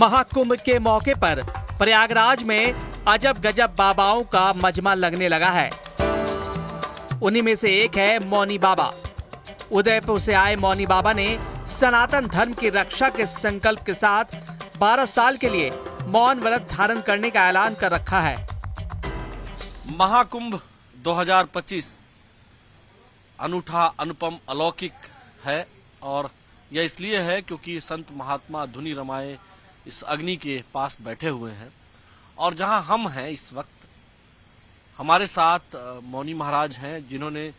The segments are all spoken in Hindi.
महाकुंभ के मौके पर प्रयागराज में अजब गजब बाबाओं का मजमा लगने लगा है। उन्हीं में से एक है मौनी बाबा। उदयपुर से आए मौनी बाबा ने सनातन धर्म की रक्षा के संकल्प के साथ 12 साल के लिए मौन व्रत धारण करने का ऐलान कर रखा है। महाकुंभ 2025 अनूठा, अनुपम, अलौकिक है और यह इसलिए है क्योंकि संत महात्मा धुनी रमाए इस अग्नि के पास बैठे हुए हैं और जहां हम हैं इस वक्त हमारे साथ मौनी महाराज हैं जिन्होंने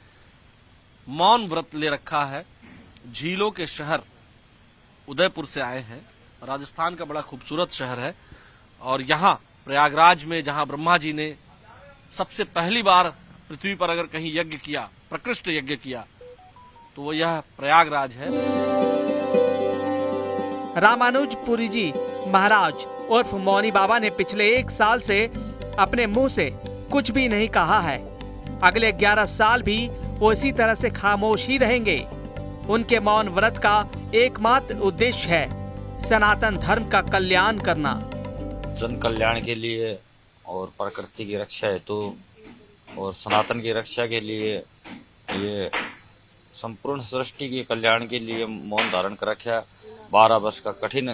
मौन व्रत ले रखा है। झीलों के शहर उदयपुर से आए हैं। राजस्थान का बड़ा खूबसूरत शहर है और यहाँ प्रयागराज में जहाँ ब्रह्मा जी ने सबसे पहली बार पृथ्वी पर अगर कहीं यज्ञ किया, प्रकृष्ट यज्ञ किया, तो वो यह प्रयागराज है। रामानुजपुरी जी महाराज उर्फ मौनी बाबा ने पिछले 1 साल से अपने मुंह से कुछ भी नहीं कहा है। अगले 11 साल भी वो इसी तरह से खामोश ही रहेंगे। उनके मौन व्रत का एकमात्र उद्देश्य है सनातन धर्म का कल्याण करना। जन कल्याण के लिए और प्रकृति की रक्षा हेतु और सनातन की रक्षा के लिए, ये संपूर्ण सृष्टि के कल्याण के लिए मौन धारण कर रखा है। 12 वर्ष का कठिन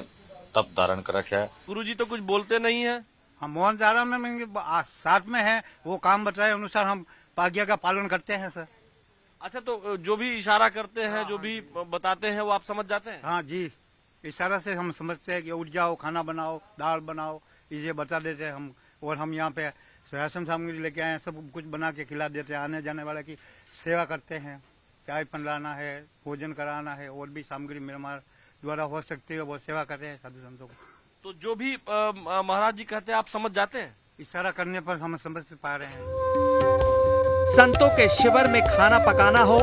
तप धारण कर रखा है। गुरुजी तो कुछ बोलते नहीं है। हम मौन धारण में साथ में है, वो काम बताए अनुसार हम आज्ञा का पालन करते हैं सर। अच्छा, तो जो भी इशारा करते हैं, जो भी बताते हैं, वो आप समझ जाते हैं? हाँ जी, इशारा से हम समझते हैं कि उठ जाओ, खाना बनाओ, दाल बनाओ, ये बता देते हैं हम। और हम यहाँ पे राशन सामग्री लेके आए हैं, सब कुछ बना के खिला देते हैं। आने जाने वाले की सेवा करते हैं, चाय पिलाना है, भोजन कराना है, और भी सामग्री मेरे हमारे द्वारा हो सकती है वो सेवा करते हैं साधु संतों को। तो जो भी महाराज जी कहते हैं आप समझ जाते हैं? इशारा करने पर हम समझ पा रहे हैं। संतों के शिविर में खाना पकाना हो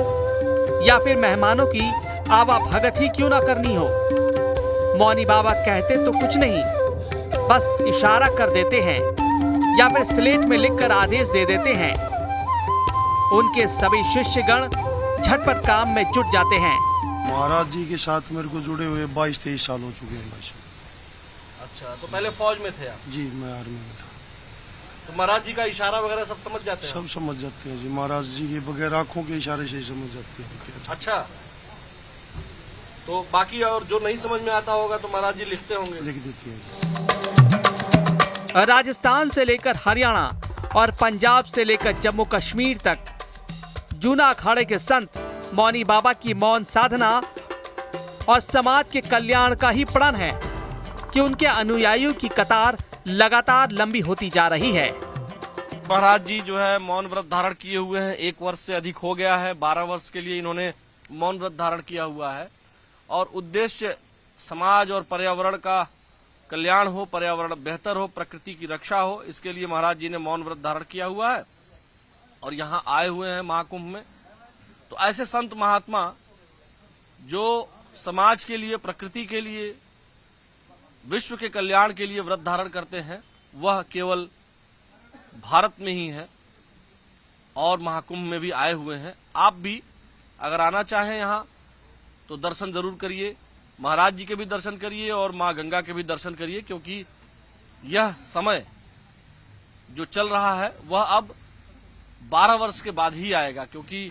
या फिर मेहमानों की आवाभगत ही क्यों ना करनी हो, मौनी बाबा कहते तो कुछ नहीं, बस इशारा कर देते हैं या फिर स्लेट में लिखकर आदेश दे देते हैं। उनके सभी शिष्यगण झटपट काम में जुट जाते हैं। महाराज जी के साथ मेरे को जुड़े हुए 22-23 साल हो चुके हैं भाई। अच्छा, तो पहले फौज में थे आप? जी, मैं आर्मी में था। तो महाराज जी का इशारा वगैरह सब समझ जाते हैं? सब समझ जाते हैं जी, महाराज जी के बगैर आंखों के इशारे से ही समझ जाते हैं। अच्छा, तो बाकी और जो नहीं समझ में आता होगा तो महाराज जी लिखते होंगे? लिख देती है। राजस्थान से लेकर हरियाणा और पंजाब से लेकर जम्मू कश्मीर तक जूना अखाड़े के संत मौनी बाबा की मौन साधना और समाज के कल्याण का ही प्रण है कि उनके अनुयायियों की कतार लगातार लंबी होती जा रही है। महाराज जी जो है मौन व्रत धारण किए हुए हैं, 1 वर्ष से अधिक हो गया है। 12 वर्ष के लिए इन्होंने मौन व्रत धारण किया हुआ है और उद्देश्य समाज और पर्यावरण का कल्याण हो, पर्यावरण बेहतर हो, प्रकृति की रक्षा हो, इसके लिए महाराज जी ने मौन व्रत धारण किया हुआ है और यहाँ आए हुए हैं महाकुंभ में। तो ऐसे संत महात्मा जो समाज के लिए, प्रकृति के लिए, विश्व के कल्याण के लिए व्रत धारण करते हैं, वह केवल भारत में ही है और महाकुंभ में भी आए हुए हैं। आप भी अगर आना चाहें यहाँ तो दर्शन जरूर करिए, महाराज जी के भी दर्शन करिए और माँ गंगा के भी दर्शन करिए, क्योंकि यह समय जो चल रहा है वह अब 12 वर्ष के बाद ही आएगा, क्योंकि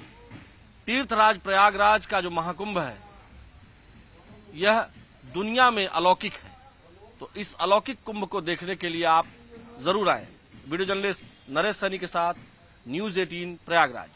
तीर्थराज प्रयागराज का जो महाकुंभ है यह दुनिया में अलौकिक है। तो इस अलौकिक कुंभ को देखने के लिए आप जरूर आएं। वीडियो जर्नलिस्ट नरेश सैनी के साथ न्यूज़ 18 प्रयागराज।